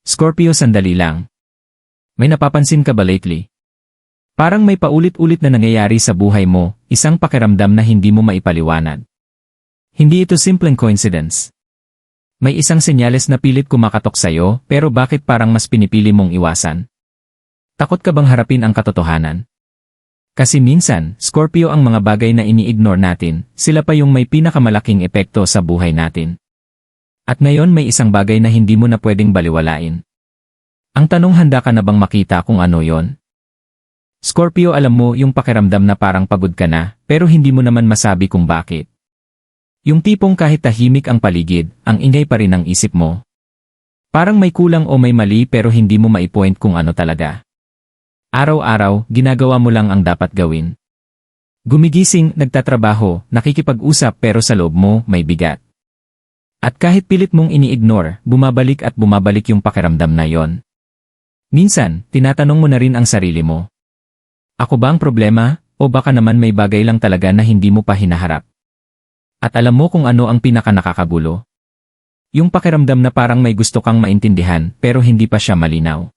Scorpio, sandali lang. May napapansin ka ba lately? Parang may paulit-ulit na nangyayari sa buhay mo, isang pakiramdam na hindi mo maipaliwanag. Hindi ito simpleng coincidence. May isang senyales na pilit kumakatok sa'yo, pero bakit parang mas pinipili mong iwasan? Takot ka bang harapin ang katotohanan? Kasi minsan, Scorpio, ang mga bagay na ini-ignore natin, sila pa yung may pinakamalaking epekto sa buhay natin. At ngayon may isang bagay na hindi mo na pwedeng baliwalain. Ang tanong, handa ka na bang makita kung ano yon? Scorpio, alam mo yung pakiramdam na parang pagod ka na, pero hindi mo naman masabi kung bakit. Yung tipong kahit tahimik ang paligid, ang ingay pa rin ang isip mo. Parang may kulang o may mali pero hindi mo maipoint kung ano talaga. Araw-araw, ginagawa mo lang ang dapat gawin. Gumigising, nagtatrabaho, nakikipag-usap pero sa loob mo, may bigat. At kahit pilit mong ini-ignore, bumabalik at bumabalik yung pakiramdam na yon. Minsan, tinatanong mo na rin ang sarili mo. Ako ba ang problema, o baka naman may bagay lang talaga na hindi mo pa hinaharap? At alam mo kung ano ang pinaka-nakakagulo? Yung pakiramdam na parang may gusto kang maintindihan pero hindi pa siya malinaw.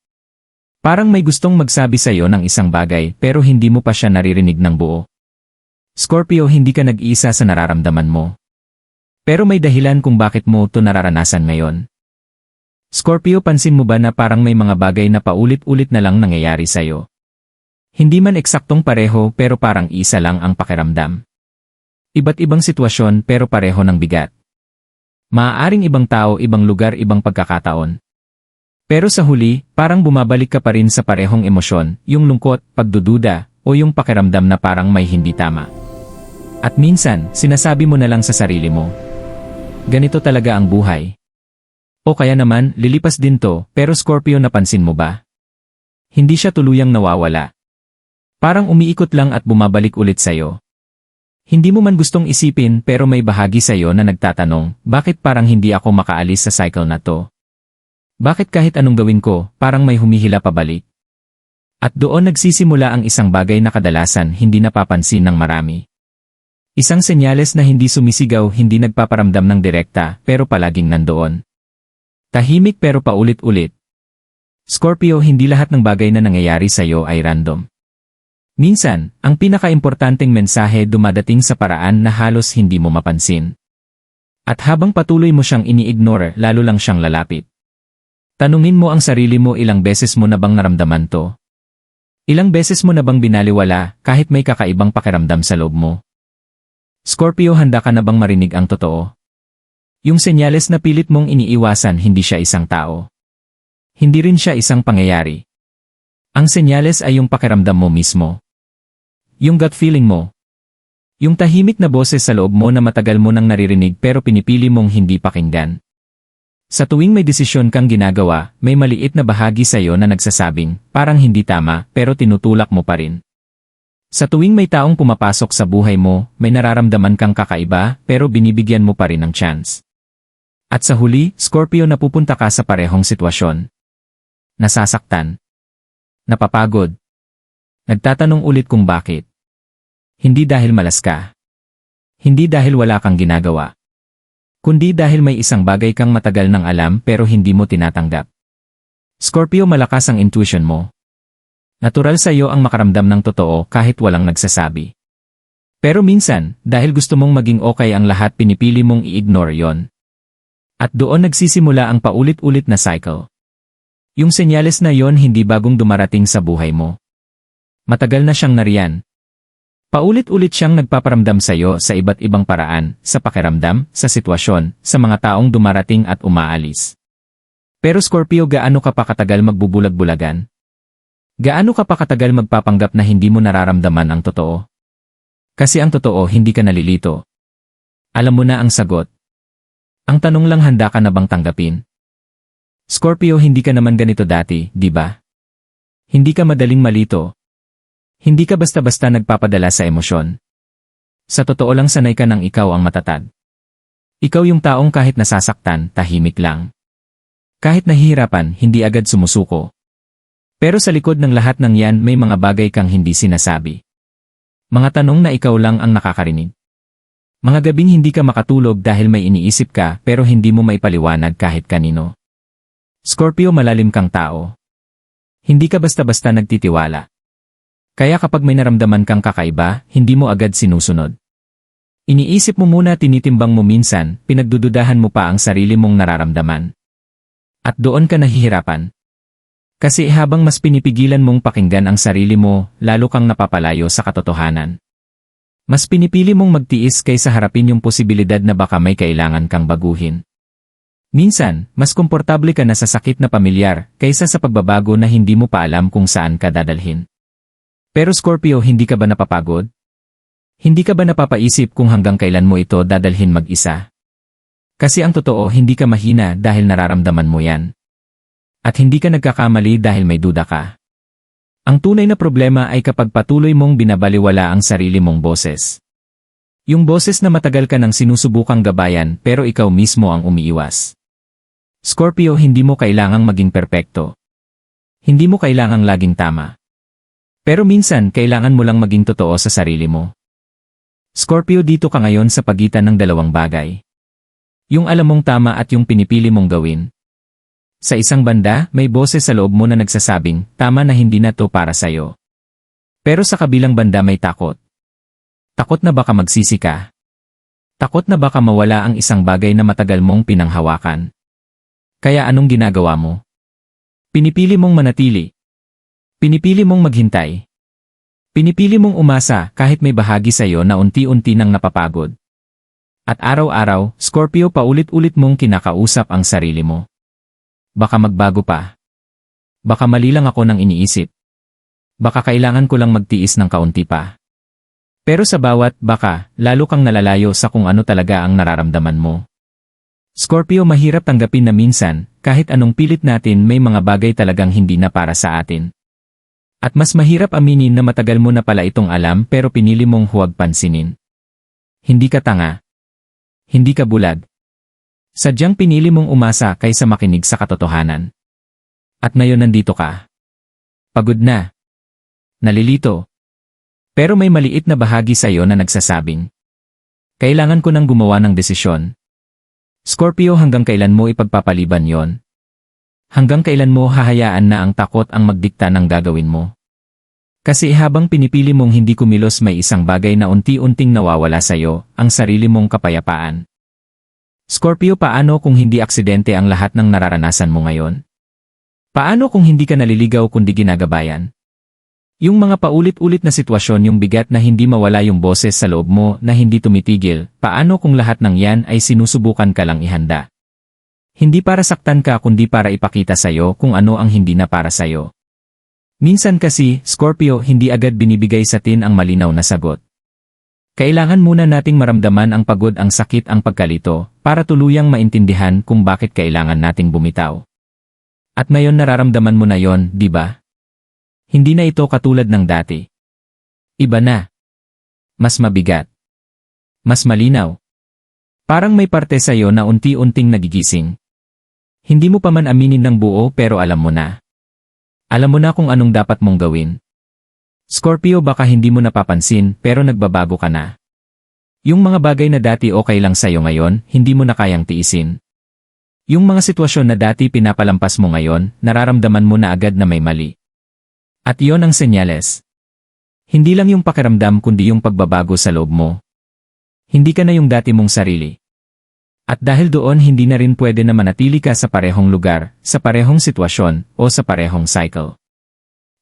Parang may gustong magsabi sa'yo ng isang bagay pero hindi mo pa siya naririnig ng buo. Scorpio, hindi ka nag-iisa sa nararamdaman mo. Pero may dahilan kung bakit mo ito nararanasan ngayon. Scorpio, pansin mo ba na parang may mga bagay na paulit-ulit na lang nangyayari sa'yo? Hindi man eksaktong pareho pero parang isa lang ang pakiramdam. Iba't ibang sitwasyon pero pareho ng bigat. Maaaring ibang tao, ibang lugar, ibang pagkakataon. Pero sa huli, parang bumabalik ka pa rin sa parehong emosyon, yung lungkot, pagdududa, o yung pakiramdam na parang may hindi tama. At minsan, sinasabi mo na lang sa sarili mo, ganito talaga ang buhay. O kaya naman, lilipas din to, pero Scorpio, napansin mo ba? Hindi siya tuluyang nawawala. Parang umiikot lang at bumabalik ulit sa'yo. Hindi mo man gustong isipin pero may bahagi sa'yo na nagtatanong, bakit parang hindi ako makaalis sa cycle na to? Bakit kahit anong gawin ko, parang may humihila pabalik? At doon nagsisimula ang isang bagay na kadalasan hindi napapansin ng marami. Isang senyales na hindi sumisigaw, hindi nagpaparamdam ng direkta, pero palaging nandoon. Tahimik pero paulit-ulit. Scorpio, hindi lahat ng bagay na nangyayari sa'yo ay random. Minsan, ang pinaka-importanteng mensahe dumadating sa paraan na halos hindi mo mapansin. At habang patuloy mo siyang ini-ignore, lalo lang siyang lalapit. Tanungin mo ang sarili mo, ilang beses mo na bang naramdaman to? Ilang beses mo na bang binaliwala kahit may kakaibang pakiramdam sa loob mo? Scorpio, handa ka na bang marinig ang totoo? Yung senyales na pilit mong iniiwasan, hindi siya isang tao. Hindi rin siya isang pangyayari. Ang senyales ay yung pakiramdam mo mismo. Yung gut feeling mo. Yung tahimik na boses sa loob mo na matagal mo nang naririnig pero pinipili mong hindi pakinggan. Sa tuwing may desisyon kang ginagawa, may maliit na bahagi sa'yo na nagsasabing, parang hindi tama, pero tinutulak mo pa rin. Sa tuwing may taong pumapasok sa buhay mo, may nararamdaman kang kakaiba, pero binibigyan mo pa rin ng chance. At sa huli, Scorpio, napupunta ka sa parehong sitwasyon. Nasasaktan. Napapagod. Nagtatanong ulit kung bakit. Hindi dahil malas ka. Hindi dahil wala kang ginagawa. Kundi dahil may isang bagay kang matagal nang alam pero hindi mo tinatanggap. Scorpio, malakas ang intuition mo. Natural sa iyo ang makaramdam ng totoo kahit walang nagsasabi. Pero minsan, dahil gusto mong maging okay ang lahat, pinipili mong i-ignore yon. At doon nagsisimula ang paulit-ulit na cycle. Yung senyales na yon hindi bagong dumarating sa buhay mo. Matagal na siyang nariyan. Paulit-ulit siyang nagpaparamdam sa iyo sa iba't ibang paraan, sa pakiramdam, sa sitwasyon, sa mga taong dumarating at umaalis. Pero Scorpio, gaano ka pa katagal magbubulag-bulagan? Gaano ka pa katagal magpapanggap na hindi mo nararamdaman ang totoo? Kasi ang totoo, hindi ka nalilito. Alam mo na ang sagot. Ang tanong lang, handa ka na bang tanggapin? Scorpio, hindi ka naman ganito dati, di ba? Hindi ka madaling malito. Hindi ka basta-basta nagpapadala sa emosyon. Sa totoo lang, sanay ka ng ikaw ang matatag. Ikaw yung taong kahit nasasaktan, tahimik lang. Kahit nahihirapan, hindi agad sumusuko. Pero sa likod ng lahat ng yan, may mga bagay kang hindi sinasabi. Mga tanong na ikaw lang ang nakakarinig. Mga gabing hindi ka makatulog dahil may iniisip ka pero hindi mo maipaliwanag kahit kanino. Scorpio, malalim kang tao. Hindi ka basta-basta nagtitiwala. Kaya kapag may naramdaman kang kakaiba, hindi mo agad sinusunod. Iniisip mo muna, tinitimbang mo minsan, pinagdududahan mo pa ang sarili mong nararamdaman. At doon ka nahihirapan. Kasi habang mas pinipigilan mong pakinggan ang sarili mo, lalo kang napapalayo sa katotohanan. Mas pinipili mong magtiis kaysa harapin yung posibilidad na baka may kailangan kang baguhin. Minsan, mas komportable ka na sa sakit na pamilyar kaysa sa pagbabago na hindi mo pa alam kung saan ka dadalhin. Pero Scorpio, hindi ka ba napapagod? Hindi ka ba napapaisip kung hanggang kailan mo ito dadalhin mag-isa? Kasi ang totoo, hindi ka mahina dahil nararamdaman mo yan. At hindi ka nagkakamali dahil may duda ka. Ang tunay na problema ay kapag patuloy mong binabaliwala ang sarili mong boses. Yung boses na matagal ka nang sinusubukang gabayan pero ikaw mismo ang umiiwas. Scorpio, hindi mo kailangang maging perpekto. Hindi mo kailangang laging tama. Pero minsan, kailangan mo lang maging totoo sa sarili mo. Scorpio, dito ka ngayon sa pagitan ng dalawang bagay. Yung alam mong tama at yung pinipili mong gawin. Sa isang banda, may boses sa loob mo na nagsasabing, tama na, hindi na to para sa'yo. Pero sa kabilang banda may takot. Takot na baka magsisi ka. Takot na baka mawala ang isang bagay na matagal mong pinanghawakan. Kaya anong ginagawa mo? Pinipili mong manatili. Pinipili mong maghintay. Pinipili mong umasa kahit may bahagi sa'yo na unti-unti nang napapagod. At araw-araw, Scorpio, paulit-ulit mong kinakausap ang sarili mo. Baka magbago pa. Baka mali lang ako nang iniisip. Baka kailangan ko lang magtiis ng kaunti pa. Pero sa bawat baka, lalo kang nalalayo sa kung ano talaga ang nararamdaman mo. Scorpio, mahirap tanggapin na minsan, kahit anong pilit natin, may mga bagay talagang hindi na para sa atin. At mas mahirap aminin na matagal mo na pala itong alam pero pinili mong huwag pansinin. Hindi ka tanga. Hindi ka bulag. Sadyang pinili mong umasa kaysa makinig sa katotohanan. At ngayon nandito ka. Pagod na. Nalilito. Pero may maliit na bahagi sa iyo na nagsasabing, kailangan ko nang gumawa ng desisyon. Scorpio, hanggang kailan mo ipagpapaliban yon? Hanggang kailan mo hahayaan na ang takot ang magdikta ng gagawin mo? Kasi habang pinipili mong hindi kumilos, may isang bagay na unti-unting nawawala sa'yo, ang sarili mong kapayapaan. Scorpio, paano kung hindi aksidente ang lahat ng nararanasan mo ngayon? Paano kung hindi ka naliligaw kundi ginagabayan? Yung mga paulit-ulit na sitwasyon, yung bigat na hindi mawala, yung boses sa loob mo na hindi tumitigil, paano kung lahat ng yan ay sinusubukan ka lang ihanda? Hindi para saktan ka kundi para ipakita sa'yo kung ano ang hindi na para sa'yo. Minsan kasi, Scorpio, hindi agad binibigay sa atin ang malinaw na sagot. Kailangan muna nating maramdaman ang pagod, ang sakit, ang pagkalito, para tuluyang maintindihan kung bakit kailangan nating bumitaw. At ngayon nararamdaman mo na yon, di ba? Hindi na ito katulad ng dati. Iba na. Mas mabigat. Mas malinaw. Parang may parte sa'yo na unti-unting nagigising. Hindi mo pa man aminin ng buo pero alam mo na. Alam mo na kung anong dapat mong gawin. Scorpio, baka hindi mo napapansin pero nagbabago ka na. Yung mga bagay na dati okay lang sa'yo ngayon, hindi mo na kayang tiisin. Yung mga sitwasyon na dati pinapalampas mo ngayon, nararamdaman mo na agad na may mali. At iyon ang senyales. Hindi lang yung pakiramdam kundi yung pagbabago sa loob mo. Hindi ka na yung dati mong sarili. At dahil doon, hindi na rin pwede na manatili ka sa parehong lugar, sa parehong sitwasyon, o sa parehong cycle.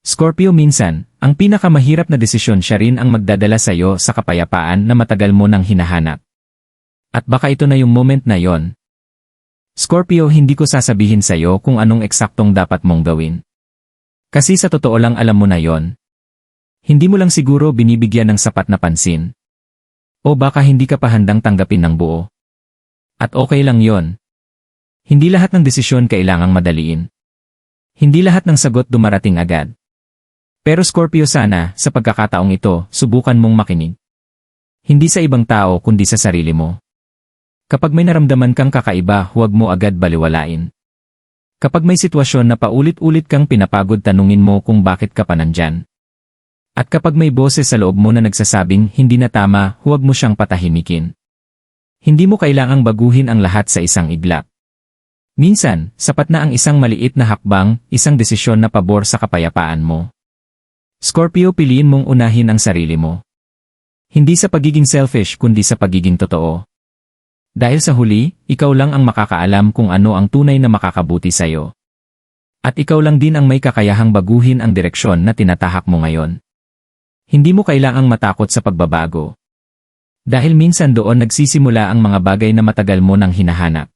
Scorpio, minsan, ang pinakamahirap na desisyon siya rin ang magdadala sa iyo sa kapayapaan na matagal mo nang hinahanap. At baka ito na yung moment na yon. Scorpio, hindi ko sasabihin sa iyo kung anong eksaktong dapat mong gawin. Kasi sa totoo lang alam mo na yon. Hindi mo lang siguro binibigyan ng sapat na pansin. O baka hindi ka pa handang tanggapin ng buo. At okay lang yon. Hindi lahat ng desisyon kailangang madaliin. Hindi lahat ng sagot dumarating agad. Pero Scorpio, sana, sa pagkakataong ito, subukan mong makinig. Hindi sa ibang tao kundi sa sarili mo. Kapag may naramdaman kang kakaiba, huwag mo agad baliwalain. Kapag may sitwasyon na paulit-ulit kang pinapagod, tanungin mo kung bakit ka pa nandyan. At kapag may boses sa loob mo na nagsasabing hindi na tama, huwag mo siyang patahimikin. Hindi mo kailangang baguhin ang lahat sa isang iglap. Minsan, sapat na ang isang maliit na hakbang, isang desisyon na pabor sa kapayapaan mo. Scorpio, piliin mong unahin ang sarili mo. Hindi sa pagiging selfish kundi sa pagiging totoo. Dahil sa huli, ikaw lang ang makakaalam kung ano ang tunay na makakabuti sa'yo. At ikaw lang din ang may kakayahang baguhin ang direksyon na tinatahak mo ngayon. Hindi mo kailangang matakot sa pagbabago. Dahil minsan doon nagsisimula ang mga bagay na matagal mo nang hinahanap.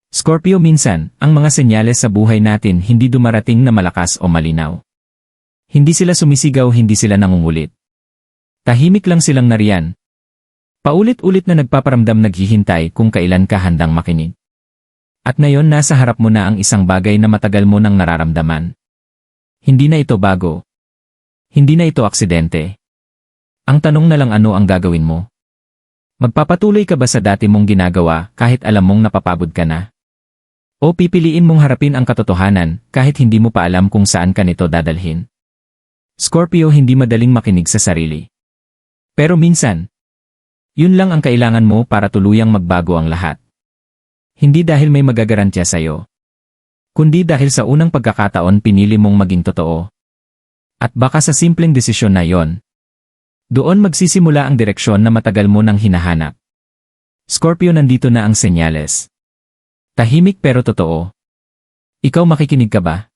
Scorpio, minsan, ang mga senyales sa buhay natin hindi dumarating na malakas o malinaw. Hindi sila sumisigaw, hindi sila nangungulit. Tahimik lang silang nariyan. Paulit-ulit na nagpaparamdam, naghihintay kung kailan ka handang makinig. At ngayon nasa harap mo na ang isang bagay na matagal mo nang nararamdaman. Hindi na ito bago. Hindi na ito aksidente. Ang tanong na lang, ano ang gagawin mo? Magpapatuloy ka ba sa dati mong ginagawa kahit alam mong napapagod ka na? O pipiliin mong harapin ang katotohanan kahit hindi mo pa alam kung saan ka nito dadalhin? Scorpio, hindi madaling makinig sa sarili. Pero minsan, yun lang ang kailangan mo para tuluyang magbago ang lahat. Hindi dahil may magagarantya sa'yo, kundi dahil sa unang pagkakataon pinili mong maging totoo. At baka sa simpleng desisyon na yon, doon magsisimula ang direksyon na matagal mo nang hinahanap. Scorpio, nandito na ang senyales. Tahimik pero totoo. Ikaw, makikinig ka ba?